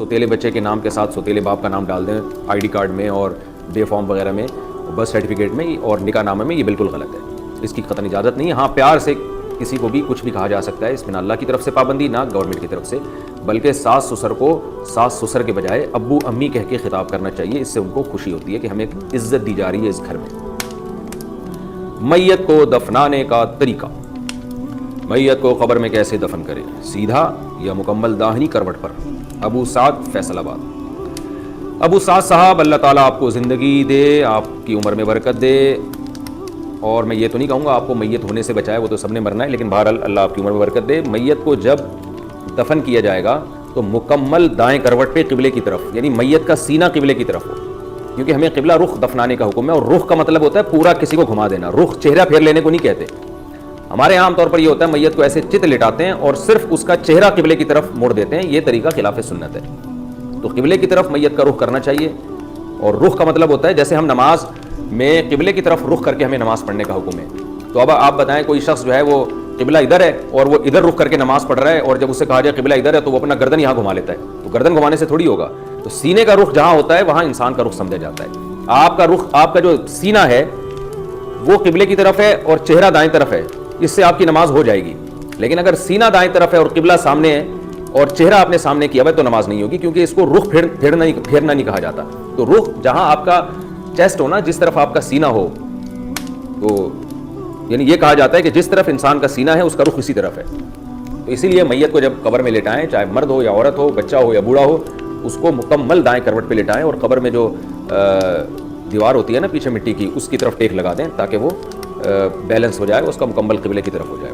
سوتیلے بچے کے نام کے ساتھ سوتیلے باپ کا نام ڈال دیں آئی ڈی کارڈ میں اور بے فارم وغیرہ میں، برتھ سرٹیفکیٹ میں اور نکاح نامے میں، یہ بالکل غلط ہے، اس کی قطعاً اجازت نہیں ہے۔ ہاں پیار سے کسی کو بھی کچھ بھی کہا جا سکتا ہے، اس میں نہ اللہ کی طرف سے پابندی نہ گورنمنٹ کی طرف سے، بلکہ ساس سسر کو ساس سسر کے بجائے ابو امی کہہ کے خطاب کرنا چاہیے، اس سے ان کو خوشی ہوتی ہے کہ ہمیں عزت دی جا رہی ہے اس گھر میں۔ میت کو دفنانے کا طریقہ، میت کو قبر میں کیسے دفن کریں، سیدھا یا مکمل داہنی کروٹ پر؟ ابو سعد فیصل آباد۔ ابو سعد صاحب، اللہ تعالیٰ آپ کو زندگی دے، آپ کی عمر میں برکت دے، اور میں یہ تو نہیں کہوں گا آپ کو میت ہونے سے بچائے، وہ تو سب نے مرنا ہے، لیکن بہرحال اللہ آپ کی عمر میں برکت دے۔ میت کو جب دفن کیا جائے گا تو مکمل دائیں کروٹ پہ قبلے کی طرف، یعنی میت کا سینہ قبلے کی طرف ہو، کیونکہ ہمیں قبلہ رخ دفنانے کا حکم ہے، اور رخ کا مطلب ہوتا ہے پورا کسی کو گھما دینا، رخ چہرہ پھیر لینے کو نہیں کہتے۔ ہمارے عام طور پر یہ ہوتا ہے میت کو ایسے چت لٹاتے ہیں اور صرف اس کا چہرہ قبلے کی طرف موڑ دیتے ہیں، یہ طریقہ خلاف سنت ہے۔ تو قبلے کی طرف میت کا رخ کرنا چاہیے، اور رخ کا مطلب ہوتا ہے جیسے ہم نماز میں قبلے کی طرف رخ کر کے ہمیں نماز پڑھنے کا حکم ہے۔ تو اب آپ بتائیں کوئی شخص جو ہے وہ قبلہ ادھر ہے اور وہ ادھر رخ کر کے نماز پڑھ رہا ہے، اور جب اسے کہا جائے قبلہ ادھر ہے تو وہ اپنا گردن یہاں گھما لیتا ہے، تو گردن گھمانے سے تھوڑی ہوگا۔ تو سینے کا رخ جہاں ہوتا ہے وہاں انسان کا رخ سمجھا جاتا ہے۔ آپ کا رخ، آپ کا جو سینہ ہے وہ قبلے کی طرف ہے اور چہرہ دائیں طرف ہے، اس سے آپ کی نماز ہو جائے گی۔ لیکن اگر سینہ دائیں طرف ہے اور قبلہ سامنے ہے اور چہرہ آپ نے سامنے کیا ہوا ہے تو نماز نہیں ہوگی، کیونکہ اس کو رخ پھیرنا نہیں کہا جاتا۔ تو رخ جہاں آپ کا چیسٹ ہونا، جس طرف آپ کا سینہ ہو، تو یعنی یہ کہا جاتا ہے کہ جس طرف انسان کا سینہ ہے اس کا رخ اسی طرف ہے۔ تو اسی لیے میت کو جب قبر میں لٹائیں، چاہے مرد ہو یا عورت ہو، بچہ ہو یا بوڑھا ہو، اس کو مکمل دائیں کروٹ پہ لٹائیں، اور قبر میں جو دیوار ہوتی ہے نا پیچھے مٹی کی، اس کی طرف ٹیک لگا دیں تاکہ وہ بیلنس ہو جائے، اس کا مکمل قبلے کی طرف ہو جائے۔